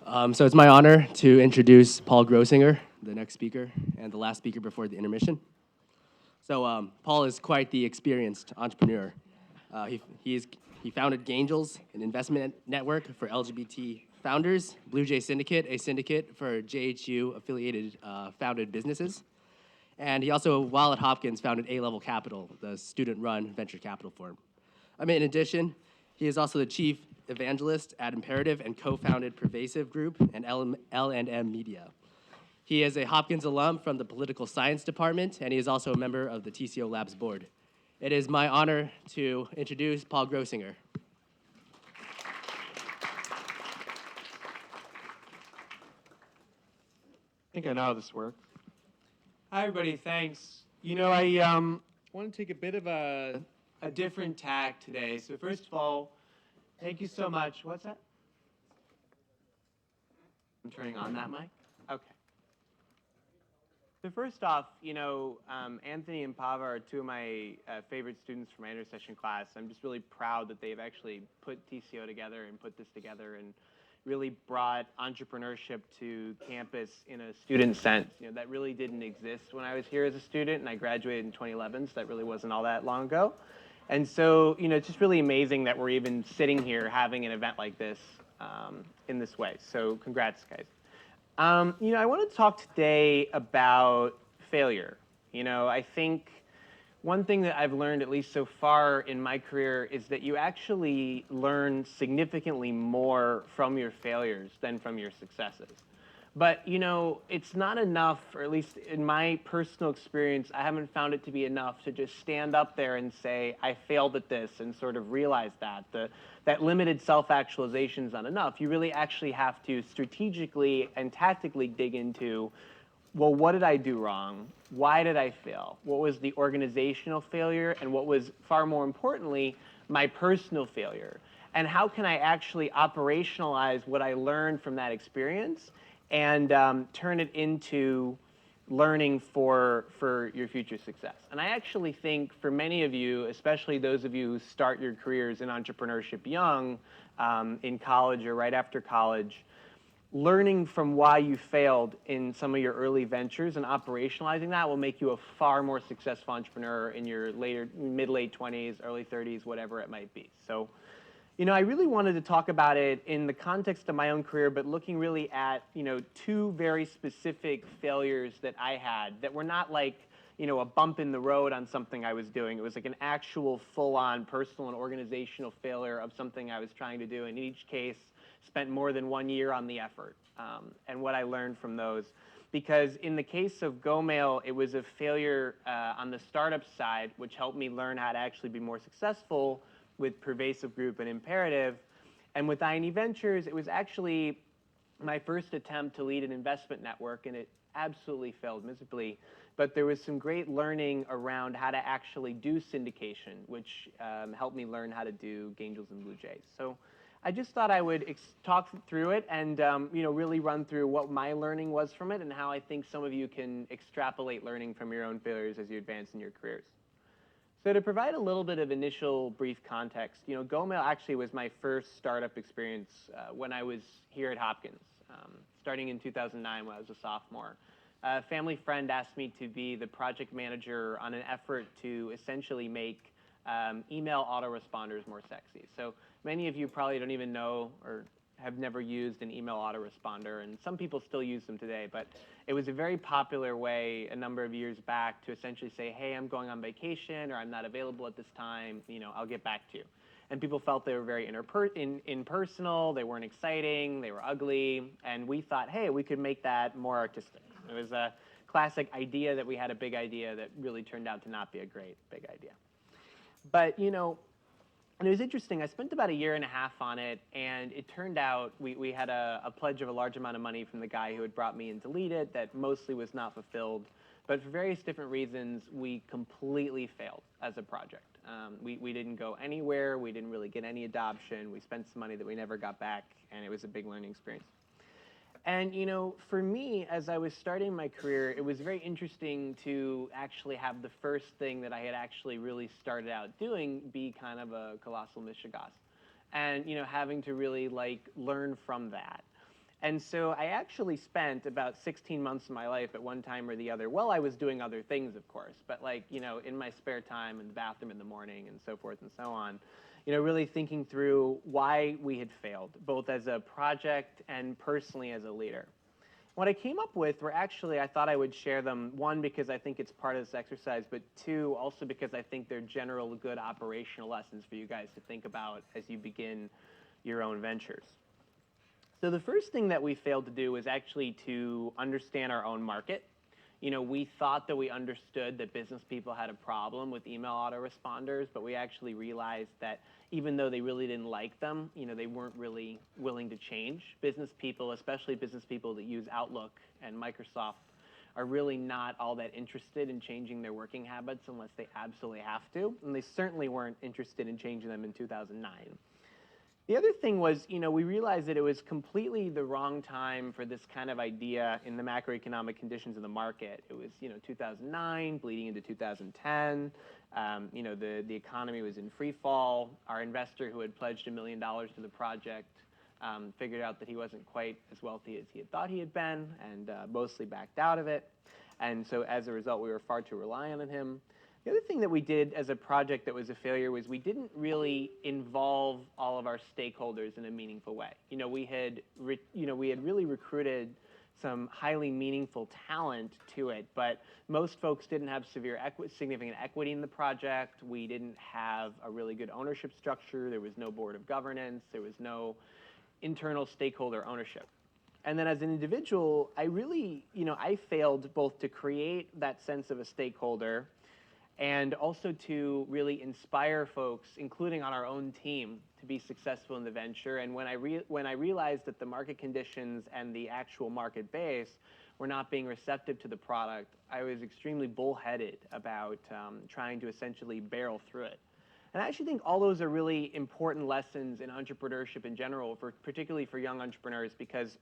So it's my honor to introduce Paul Grossinger, the next speaker, and the last speaker before the intermission. So Paul is quite the experienced entrepreneur. He founded Gangels, an investment network for LGBT founders, Blue Jay Syndicate, a syndicate for JHU-affiliated founded businesses. And he also, while at Hopkins, founded A-Level Capital, the student-run venture capital firm. In addition, he is also the chief evangelist at Imperative and co-founded Pervasive Group and L&M Media. He is a Hopkins alum from the Political Science Department, and he is also a member of the TCO Labs board. It is my honor to introduce Paul Grossinger. I think I know how this works. Hi, everybody. Thanks. I want to take a bit of a different tack today. So first of all, thank you so much. What's that? I'm turning on that mic? Okay. So first off, Anthony and Pava are two of my favorite students from my intercession class. I'm just really proud that they've actually put TCO together and put this together and really brought entrepreneurship to campus in a student sense. That really didn't exist when I was here as a student, and I graduated in 2011, so that really wasn't all that long ago. And so, it's just really amazing that we're even sitting here having an event like this in this way. So congrats, guys. I want to talk today about failure. I think one thing that I've learned, at least so far in my career, is that you actually learn significantly more from your failures than from your successes. But, it's not enough, or at least in my personal experience, I haven't found it to be enough to just stand up there and say, I failed at this, and sort of realize that. That limited self-actualization is not enough. You really actually have to strategically and tactically dig into, well, what did I do wrong? Why did I fail? What was the organizational failure? And what was, far more importantly, my personal failure? And how can I actually operationalize what I learned from that experience and turn it into learning for your future success? And I actually think for many of you, especially those of you who start your careers in entrepreneurship young, in college or right after college, learning from why you failed in some of your early ventures and operationalizing that will make you a far more successful entrepreneur in your mid-late 20s, early 30s, whatever it might be. So, I really wanted to talk about it in the context of my own career, but looking really at, two very specific failures that I had that were not like, a bump in the road on something I was doing. It was like an actual full-on personal and organizational failure of something I was trying to do. In each case, spent more than 1 year on the effort and what I learned from those. Because in the case of GoMail, it was a failure on the startup side, which helped me learn how to actually be more successful with Pervasive Group and Imperative. And with INE Ventures, it was actually my first attempt to lead an investment network, and it absolutely failed miserably. But there was some great learning around how to actually do syndication, which helped me learn how to do Gangels and Blue Jays. So I just thought I would talk through it and really run through what my learning was from it and how I think some of you can extrapolate learning from your own failures as you advance in your careers. So to provide a little bit of initial brief context, GoMail actually was my first startup experience when I was here at Hopkins, starting in 2009 when I was a sophomore. A family friend asked me to be the project manager on an effort to essentially make email autoresponders more sexy. So many of you probably don't even know or have never used an email autoresponder, and some people still use them today, but it was a very popular way a number of years back to essentially say, hey, I'm going on vacation, or I'm not available at this time, I'll get back to you. And people felt they were very impersonal, they weren't exciting, they were ugly, and we thought, hey, we could make that more artistic. It was a classic idea that we had a big idea that really turned out to not be a great big idea. But, and it was interesting. I spent about 1.5 years on it, and it turned out we had a pledge of a large amount of money from the guy who had brought me in to lead it that mostly was not fulfilled. But for various different reasons, we completely failed as a project. We didn't go anywhere. We didn't really get any adoption. We spent some money that we never got back, and it was a big learning experience. And, for me, as I was starting my career, it was very interesting to actually have the first thing that I had actually really started out doing be kind of a colossal mishigas. And, having to really, learn from that. And so I actually spent about 16 months of my life at one time or the other. Well, I was doing other things, of course, but like, in my spare time in the bathroom in the morning and so forth and so on, really thinking through why we had failed, both as a project and personally as a leader. What I came up with were actually, I thought I would share them, one, because I think it's part of this exercise, but two, also because I think they're general good operational lessons for you guys to think about as you begin your own ventures. So the first thing that we failed to do was actually to understand our own market. We thought that we understood that business people had a problem with email autoresponders, but we actually realized that even though they really didn't like them, they weren't really willing to change. Business people, especially business people that use Outlook and Microsoft, are really not all that interested in changing their working habits unless they absolutely have to, and they certainly weren't interested in changing them in 2009. The other thing was, we realized that it was completely the wrong time for this kind of idea in the macroeconomic conditions of the market. It was, 2009, bleeding into 2010. The economy was in free fall. Our investor who had pledged $1 million to the project figured out that he wasn't quite as wealthy as he had thought he had been and mostly backed out of it. And so as a result, we were far too reliant on him. The other thing that we did as a project that was a failure was we didn't really involve all of our stakeholders in a meaningful way. We had really recruited some highly meaningful talent to it, but most folks didn't have significant equity in the project. We didn't have a really good ownership structure. There was no board of governance. There was no internal stakeholder ownership. And then as an individual, I failed both to create that sense of a stakeholder and also to really inspire folks, including on our own team, to be successful in the venture. And when I realized that the market conditions and the actual market base were not being receptive to the product, I was extremely bullheaded about trying to essentially barrel through it. And I actually think all those are really important lessons in entrepreneurship in general, particularly for young entrepreneurs, because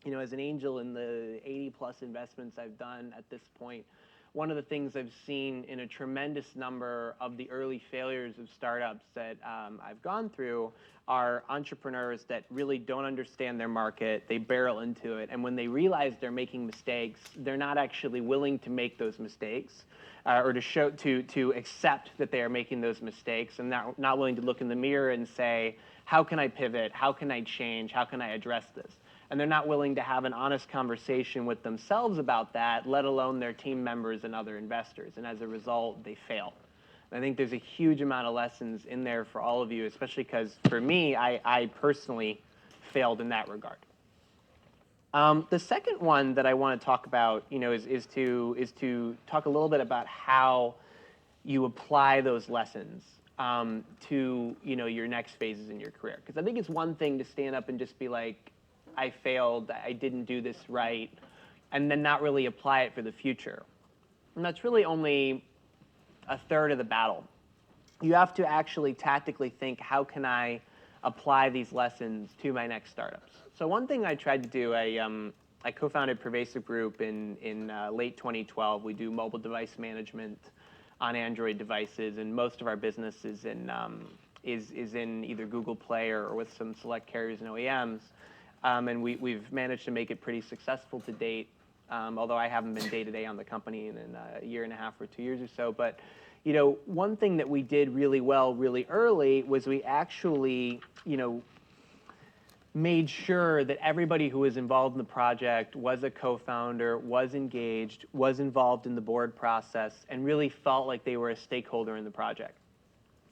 as an angel in the 80+ investments I've done at this point, one of the things I've seen in a tremendous number of the early failures of startups that I've gone through are entrepreneurs that really don't understand their market. They barrel into it, and when they realize they're making mistakes, they're not actually willing to make those mistakes or to accept that they are making those mistakes, and not willing to look in the mirror and say, how can I pivot? How can I change? How can I address this? And they're not willing to have an honest conversation with themselves about that, let alone their team members and other investors. And as a result, they fail. And I think there's a huge amount of lessons in there for all of you, especially because for me, I personally failed in that regard. The second one that I want to talk about, is to talk a little bit about how you apply those lessons to your next phases in your career. Because I think it's one thing to stand up and just be like, I failed, I didn't do this right, and then not really apply it for the future. And that's really only a third of the battle. You have to actually tactically think, how can I apply these lessons to my next startups? So one thing I tried to do, I co-founded Pervasive Group in late 2012. We do mobile device management on Android devices, and most of our business is in either Google Play or with some select carriers and OEMs. And we've managed to make it pretty successful to date, although I haven't been day-to-day on the company in a year and a half or 2 years or so. But one thing that we did really well really early was we actually made sure that everybody who was involved in the project was a co-founder, was engaged, was involved in the board process, and really felt like they were a stakeholder in the project.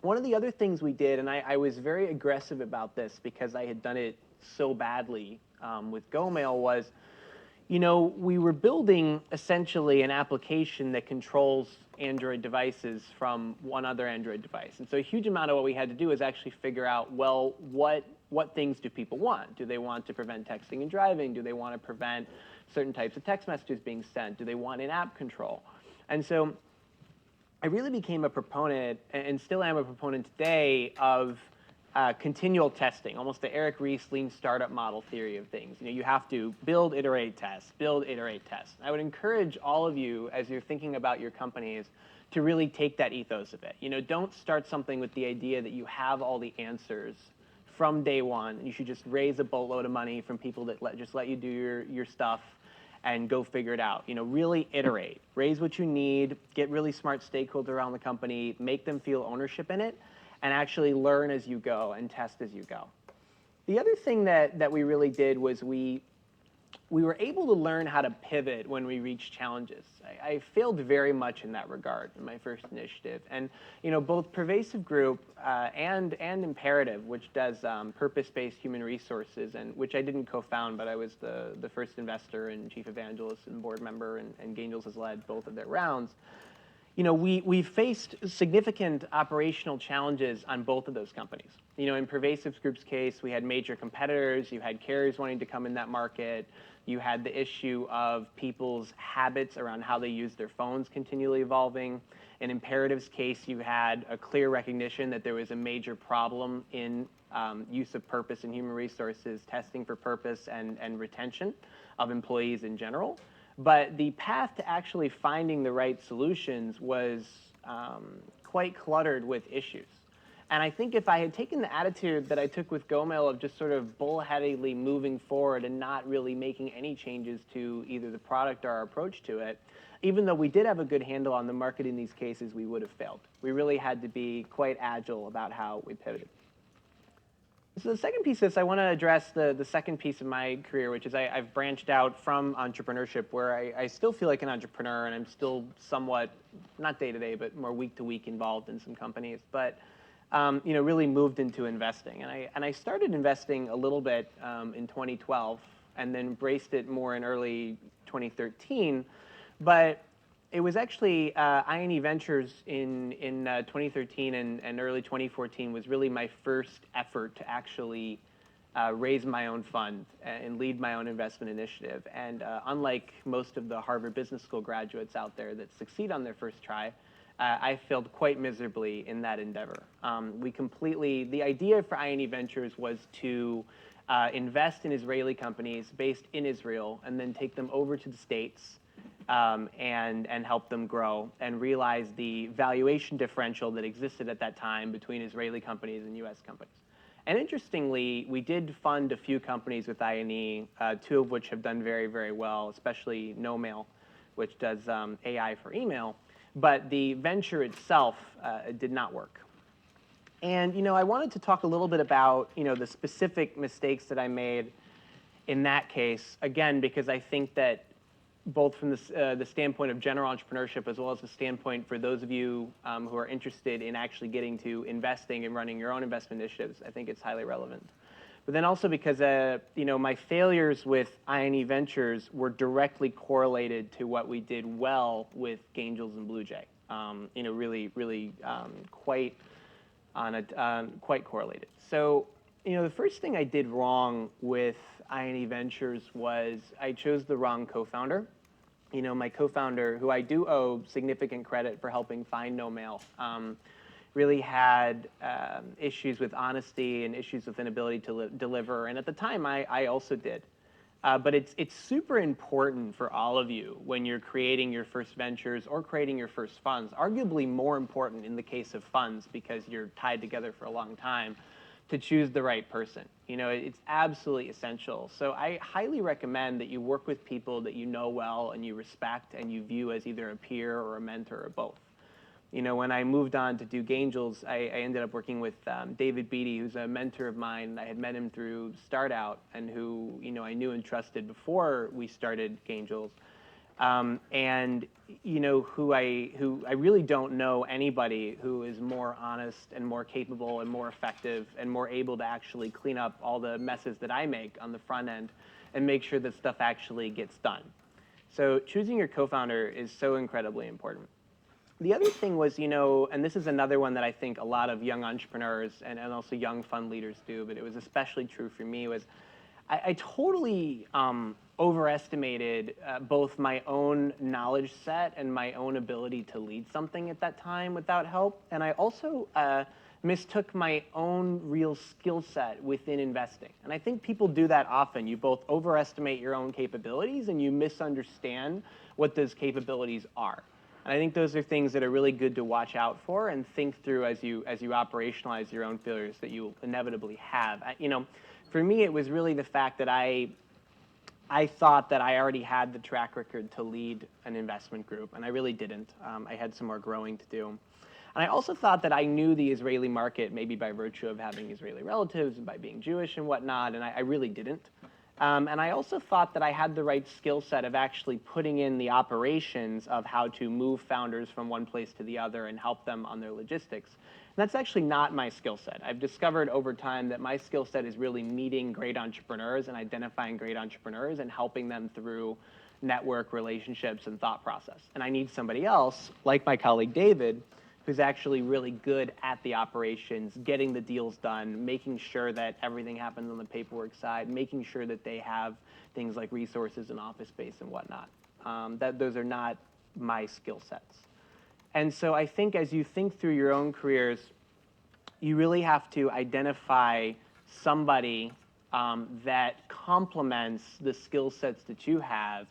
One of the other things we did, and I was very aggressive about this because I had done it so badly with GoMail, was we were building essentially an application that controls Android devices from one other Android device. And so a huge amount of what we had to do is actually figure out, well, what things do people want? Do they want to prevent texting and driving? Do they want to prevent certain types of text messages being sent? Do they want in-app control? And so I really became a proponent, and still am a proponent today, of continual testing, almost the Eric Ries lean startup model theory of things. You have to build, iterate, test, build, iterate, test. I would encourage all of you, as you're thinking about your companies, to really take that ethos of it. Don't start something with the idea that you have all the answers from day one. You should just raise a boatload of money from people that just let you do your stuff and go figure it out. Really iterate, raise what you need, get really smart stakeholders around the company, make them feel ownership in it, and actually learn as you go and test as you go. The other thing that we really did was we were able to learn how to pivot when we reached challenges. I failed very much in that regard in my first initiative. And both Pervasive Group and Imperative, which does purpose-based human resources, and which I didn't co-found, but I was the first investor and chief evangelist and board member, and Gangels has led both of their rounds. We faced significant operational challenges on both of those companies. In Pervasive Group's case, we had major competitors. You had carriers wanting to come in that market. You had the issue of people's habits around how they use their phones continually evolving. In Imperative's case, you had a clear recognition that there was a major problem in use of purpose in human resources, testing for purpose, and retention of employees in general. But the path to actually finding the right solutions was quite cluttered with issues. And I think if I had taken the attitude that I took with GoMail of just sort of bullheadedly moving forward and not really making any changes to either the product or our approach to it, even though we did have a good handle on the market in these cases, we would have failed. We really had to be quite agile about how we pivoted. So the second piece of this, I want to address the second piece of my career, which is I've branched out from entrepreneurship, where I still feel like an entrepreneur, and I'm still somewhat, not day-to-day, but more week-to-week involved in some companies. But really moved into investing. And I started investing a little bit in 2012 and then embraced it more in early 2013. But it was actually INE Ventures in 2013 and early 2014 was really my first effort to actually raise my own fund and lead my own investment initiative. And unlike most of the Harvard Business School graduates out there that succeed on their first try, I failed quite miserably in that endeavor. The idea for INE Ventures was to invest in Israeli companies based in Israel and then take them over to the States and help them grow and realize the valuation differential that existed at that time between Israeli companies and US companies. And interestingly, we did fund a few companies with INE, two of which have done very, very well, especially NoMail, which does AI for email. But the venture itself did not work. And I wanted to talk a little bit about the specific mistakes that I made in that case, again, because I think that both from the standpoint of general entrepreneurship as well as the standpoint for those of you who are interested in actually getting to investing and running your own investment initiatives, I think it's highly relevant. But then also because my failures with INE Ventures were directly correlated to what we did well with Gangels and Blue Jay. Really quite correlated. So the first thing I did wrong with INE Ventures was I chose the wrong co-founder. My co-founder, who I do owe significant credit for helping find NoMail, really had issues with honesty and issues with inability to deliver. And at the time, I also did. But it's super important for all of you when you're creating your first ventures or creating your first funds, arguably more important in the case of funds because you're tied together for a long time, to choose the right person. It's absolutely essential. So I highly recommend that you work with people that you know well and you respect and you view as either a peer or a mentor or both. When I moved on to do Gangels, I ended up working with David Beatty, who's a mentor of mine. I had met him through Start Out and who I knew and trusted before we started Gangels. Who I really don't know anybody who is more honest and more capable and more effective and more able to actually clean up all the messes that I make on the front end and make sure that stuff actually gets done. So choosing your co-founder is so incredibly important. The other thing was, and this is another one that I think a lot of young entrepreneurs and also young fund leaders do, but it was especially true for me, was I totally overestimated both my own knowledge set and my own ability to lead something at that time without help. And I also mistook my own real skill set within investing. And I think people do that often. You both overestimate your own capabilities and you misunderstand what those capabilities are. And I think those are things that are really good to watch out for and think through as you operationalize your own failures that you will inevitably have. For me, it was really the fact that I thought that I already had the track record to lead an investment group, and I really didn't. I had some more growing to do. And I also thought that I knew the Israeli market, maybe by virtue of having Israeli relatives and by being Jewish and whatnot, and I really didn't. And I also thought that I had the right skill set of actually putting in the operations of how to move founders from one place to the other and help them on their logistics. And that's actually not my skill set. I've discovered over time that my skill set is really meeting great entrepreneurs and identifying great entrepreneurs and helping them through network relationships and thought process. And I need somebody else, like my colleague David, who's actually really good at the operations, getting the deals done, making sure that everything happens on the paperwork side, making sure that they have things like resources and office space and whatnot. Those are not my skill sets. And so I think as you think through your own careers, you really have to identify somebody that complements the skill sets that you have.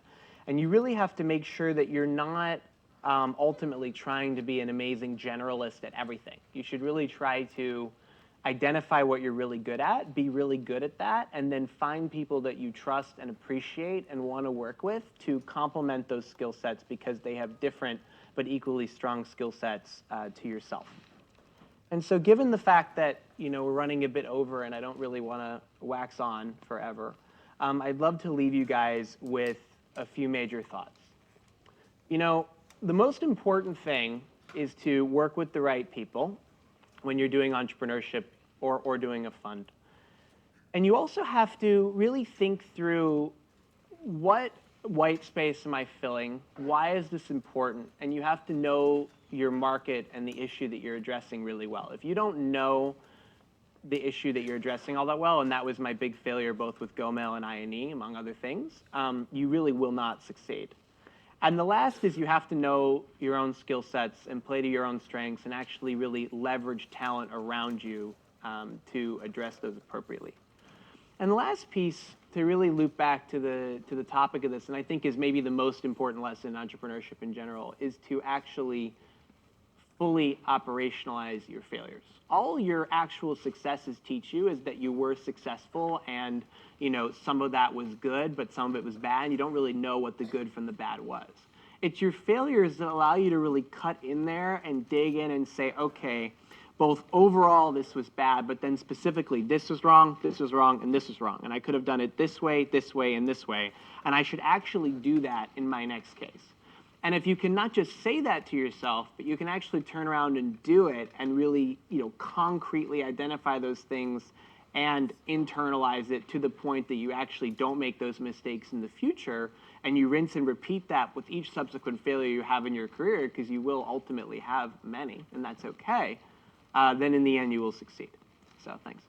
And you really have to make sure that you're not ultimately trying to be an amazing generalist at everything. You should really try to identify what you're really good at, be really good at that, and then find people that you trust and appreciate and want to work with to complement those skill sets because they have different but equally strong skill sets to yourself. And so given the fact that we're running a bit over and I don't really want to wax on forever, I'd love to leave you guys with a few major thoughts. The most important thing is to work with the right people when you're doing entrepreneurship or doing a fund. And you also have to really think through what white space am I filling? Why is this important? And you have to know your market and the issue that you're addressing really well. If you don't know the issue that you're addressing all that well, and that was my big failure both with GoMail and INE, among other things, you really will not succeed. And the last is you have to know your own skill sets and play to your own strengths and actually really leverage talent around you to address those appropriately. And the last piece to really loop back to the topic of this, and I think is maybe the most important lesson in entrepreneurship in general, is to actually fully operationalize your failures. All your actual successes teach you is that you were successful and some of that was good, but some of it was bad. You don't really know what the good from the bad was. It's your failures that allow you to really cut in there and dig in and say, okay, both overall this was bad, but then specifically this was wrong, and this was wrong. And I could have done it this way, and this way. And I should actually do that in my next case. And if you can not just say that to yourself, but you can actually turn around and do it and really concretely identify those things and internalize it to the point that you actually don't make those mistakes in the future, and you rinse and repeat that with each subsequent failure you have in your career, because you will ultimately have many, and that's okay, then in the end you will succeed. So thanks.